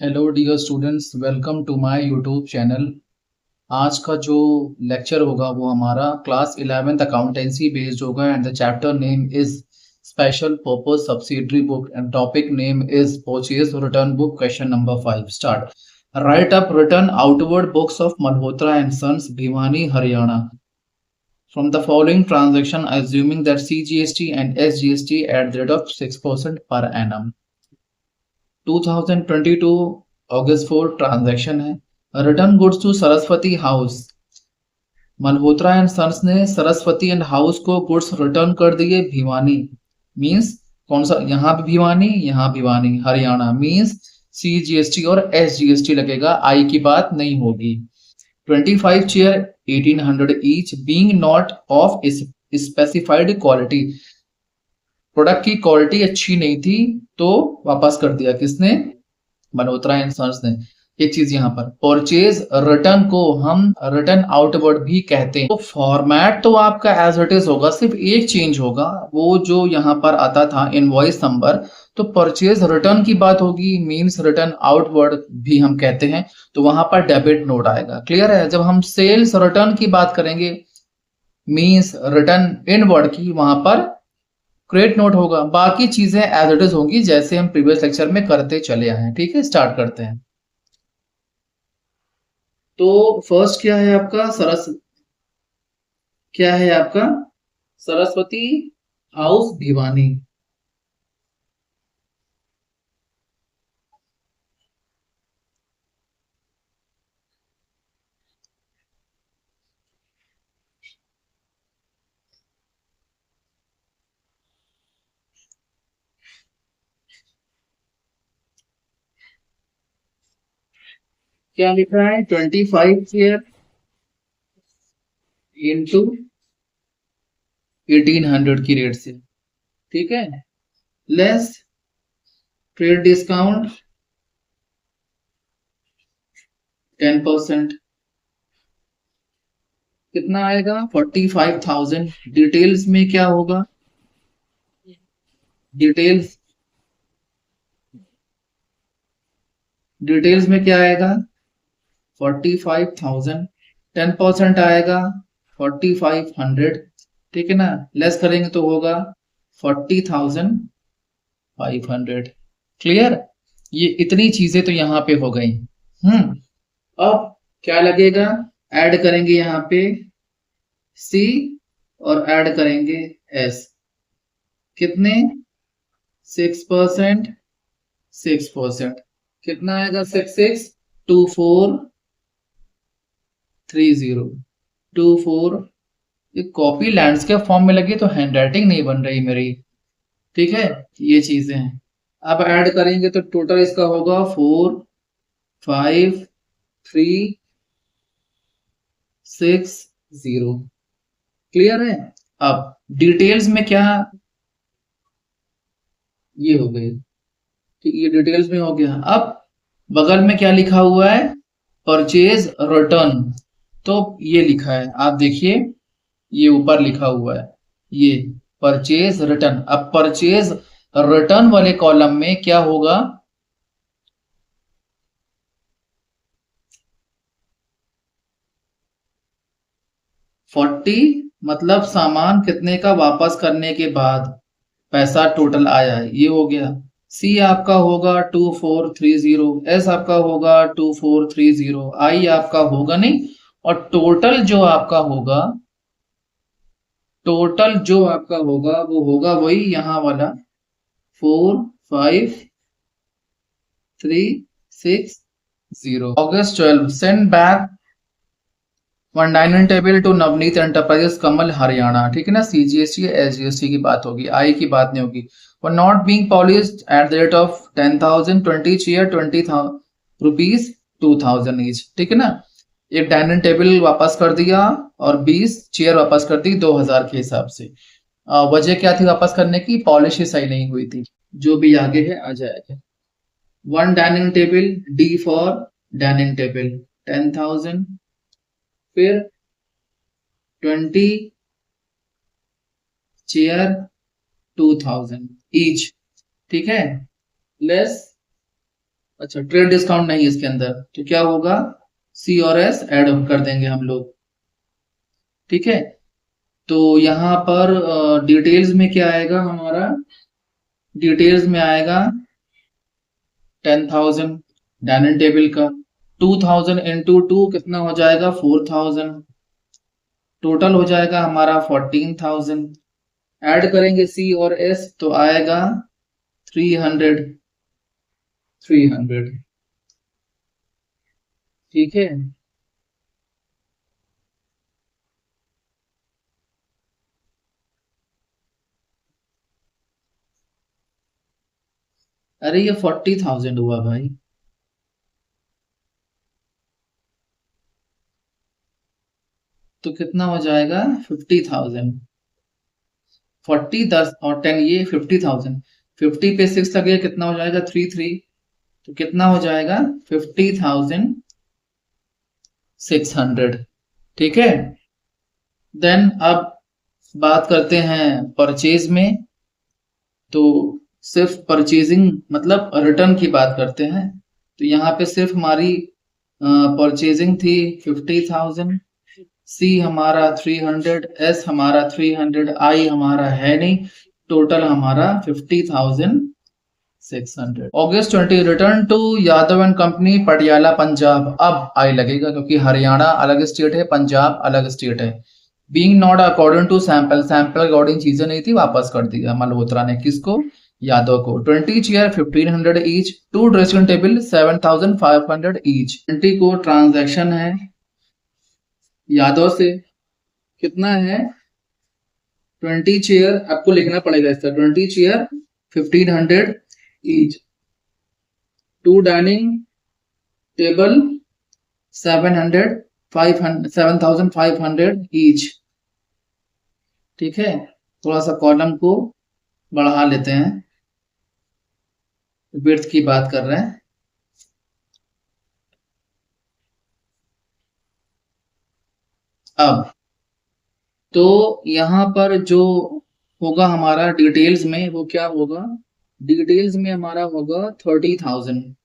Hello dear students, welcome to my YouTube channel. आज का जो लेक्चर होगा वो हमारा क्लास 11th अकाउंटेंसी बेस्ड होगा and the chapter name is special purpose subsidiary book and topic name is purchase return book. Question number 5 start. Write up return outward books of Malhotra and sons, Bhiwani, Haryana from the following transaction assuming that CGST and SGST at the rate of 6% per annum। 2022 अगस्त 4 transaction है। Return goods to Saraswati house. Malhotra and sons ने Saraswati and house को goods return कर दिए Bhiwani. Means कौन सा, यहाँ भी भिवानी, यहाँ भिवानी, हरियाणा। मींस CGST और SGST लगेगा, आई की बात नहीं होगी। 25 chair 1800 each being not of specified quality. Product की क्वालिटी अच्छी नहीं थी तो वापस कर दिया किसने? मल्होत्रा एंड सन्स ने। एक चीज यहाँ पर, परचेज रिटर्न को हम रिटर्न आउटवर्ड भी कहते हैं। तो फॉर्मेट तो आपका एज इट इज होगा, सिर्फ एक चेंज होगा, वो जो यहाँ पर आता था इनवॉइस नंबर, तो परचेज रिटर्न की बात होगी, मींस रिटर्न आउटवर्ड भी हम कहते हैं, तो वहां पर डेबिट नोट आएगा। क्लियर है? जब हम सेल्स रिटर्न की बात करेंगे, मींस रिटर्न इनवर्ड की, वहां पर क्रेडिट नोट होगा। बाकी चीजें एज इट इज होंगी जैसे हम प्रीवियस लेक्चर में करते चले आए हैं। ठीक है, स्टार्ट करते हैं। तो फर्स्ट क्या है आपका? क्या है आपका? सरस्वती हाउस भिवानी। क्या लिख रहा है? 25 चेयर इंटू 1800 की रेट से। ठीक है, लेस ट्रेड डिस्काउंट 10%। कितना आएगा? 45,000। डिटेल्स में क्या होगा? डिटेल्स डिटेल्स में क्या आएगा? 45,000। 10% आएगा 4,500। ठीक है ना, लेस करेंगे तो होगा 40,500। क्लियर? ये इतनी चीजें तो यहाँ पे हो गई। अब क्या लगेगा? ऐड करेंगे यहाँ पे C और ऐड करेंगे S। कितने? 6%। 6% कितना आएगा? 662430। ये कॉपी लैंडस्केप फॉर्म में लगी तो हैंडराइटिंग नहीं बन रही मेरी। ठीक है, ये चीजें हैं। अब ऐड करेंगे तो टोटल इसका होगा 4530। क्लियर है? अब डिटेल्स में क्या? ये हो गई। ठीक, ये डिटेल्स में हो गया। अब बगल में क्या लिखा हुआ है? Purchase return. तो ये लिखा है, आप देखिए, ये ऊपर लिखा हुआ है, ये परचेज रिटर्न। अब परचेज रिटर्न वाले कॉलम में क्या होगा? 40 मतलब सामान कितने का वापस करने के बाद पैसा टोटल आया है, ये हो गया। सी आपका होगा 2430। एस आपका होगा 2430। आई आपका होगा नहीं। और टोटल जो आपका होगा वो होगा वही यहाँ वाला 4530। August 12 send back one dining table to Navneet Enterprises Kamal Haryana. ठीक है ना, CGST SGST की बात होगी, आई की बात नहीं होगी। और not being polished at the rate of 10,000। 20 chair 20 rupees 2,000 each. ठीक है ना, एक डाइनिंग टेबल वापस कर दिया और 20 चेयर वापस कर दी 2,000 के हिसाब से। वजह क्या थी वापस करने की? पॉलिश ही सही नहीं हुई थी। जो भी आगे है आ जाएगा। One dining table, D for dining table 10,000। फिर 20 चेयर 2,000 ईच। ठीक है, लेस अच्छा, ट्रेड डिस्काउंट नहीं इसके अंदर, तो क्या होगा, सी और एस ऐड कर देंगे हम लोग। ठीक है, तो यहाँ पर डिटेल्स में क्या आएगा हमारा, डिटेल्स में आएगा 10,000 डाइनिंग टेबल का, 2,000 इंटू टू कितना हो जाएगा, 4,000, टोटल हो जाएगा हमारा 14,000। ऐड करेंगे सी और एस तो आएगा 300, 300। ठीक है, अरे ये 40,000 हुआ भाई, तो कितना हो जाएगा, 50,000। 40 10 और 10 ये 50,000, 50 पे 6 लगेगा कितना हो जाएगा, 3 तो कितना हो जाएगा, 50,600। ठीक है, देन अब बात करते हैं परचेज में, तो सिर्फ परचेजिंग मतलब रिटर्न की बात करते हैं, तो यहाँ पे सिर्फ हमारी परचेजिंग थी 50,000, सी हमारा 300, एस हमारा 300, आई हमारा है नहीं, टोटल हमारा 50,600। August 20 return to Yadav and company Patiala Punjab, अब आई लगेगा क्योंकि हरियाणा अलग स्टेट है, पंजाब अलग स्टेट है। Being not according to sample, sample according चीजें नहीं थी, वापस कर दिया मल्होत्रा ने, किसको, यादव को। 20 chair 1500 each, 2 dressing table 7,500 each. 20 को ट्रांजैक्शन है यादव से, कितना है, 20 चेयर, आपको लिखना पड़ेगा इसका, 20 chair 1500 each, 2 dining table 700 500 7,500 each. ठीक है, थोड़ा सा कॉलम को बढ़ा लेते हैं, विड्थ की बात कर रहे हैं। अब तो यहाँ पर जो होगा हमारा डिटेल्स में, वो क्या होगा, डिटेल्स में हमारा होगा 30,000।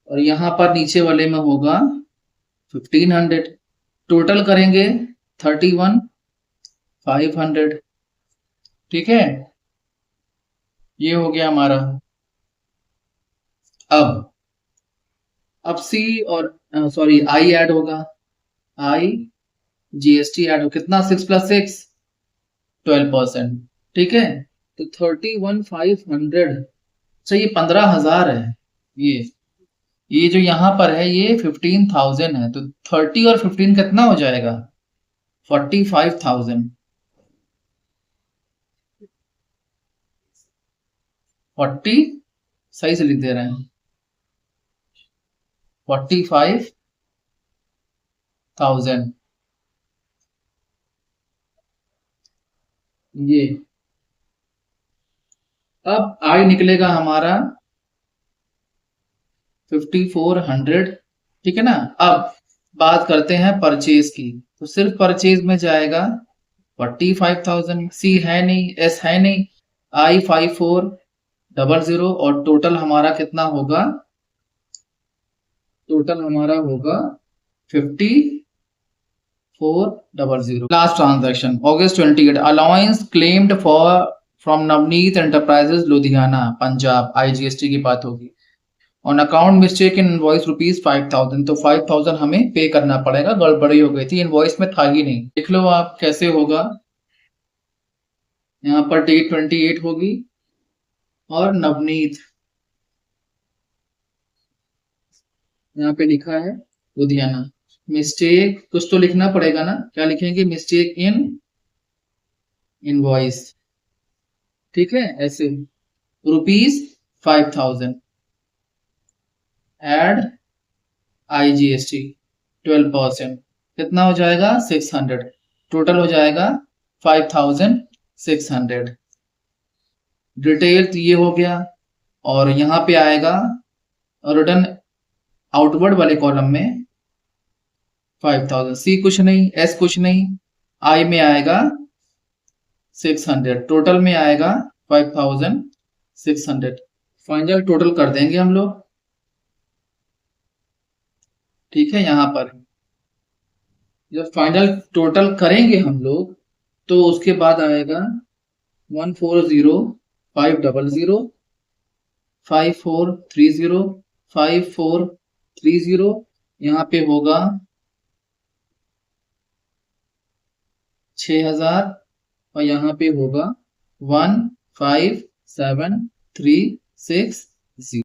और यहाँ पर नीचे वाले में होगा 1,500, टोटल करेंगे 31,500। ठीक है, ये हो गया हमारा। अब सी और सॉरी आई ऐड होगा, आई जीएसटी ऐड हो, कितना, 6 + 6 12%। ठीक है, तो 31,500, अच्छा ये 15,000 है, ये ये जो यहाँ पर है ये 15,000 है, तो 30 और 15 कितना हो जाएगा, 45,000। 40 सही से लिख दे रहे हैं, 45,000। ये अब आई निकलेगा हमारा 5,400। ठीक है ना, अब बात करते हैं परचेज की, तो सिर्फ परचेज में जाएगा 45,000, सी है नहीं, एस है नहीं, आई 5,400, और टोटल हमारा कितना होगा, टोटल हमारा होगा 5,400। Last transaction August 28, allowance claimed for from Navneet enterprises Ludhiana Punjab, IGST की बात होगी, on account mistake in invoice ₹5,000, तो 5,000 हमें पे करना पड़ेगा, गड़बड़ी हो गई थी, इनवॉइस में था ही नहीं। देख लो आप कैसे होगा, यहाँ पर डेट 28 होगी, और नवनीत यहाँ पे लिखा है लुधियाना, मिस्टेक कुछ तो लिखना पड़ेगा ना, क्या लिखेंगे, मिस्टेक इन इनवॉइस। ठीक है, ऐसे ₹5,000 एड आईजीएसटी 12%, कितना हो जाएगा, 600, टोटल हो जाएगा 5,600। डिटेल तो ये हो गया, और यहाँ पे आएगा रिटर्न आउटवर्ड वाले कॉलम में 5000, सी कुछ नहीं, एस कुछ नहीं, आई में आएगा 600, टोटल में आएगा 5600। फाइनल टोटल कर देंगे हम लोग, ठीक है। यहाँ पर जब फाइनल टोटल करेंगे हम लोग तो उसके बाद आएगा 140500, 5430, 5430, यहाँ पे होगा 6000 और यहाँ पे होगा 15736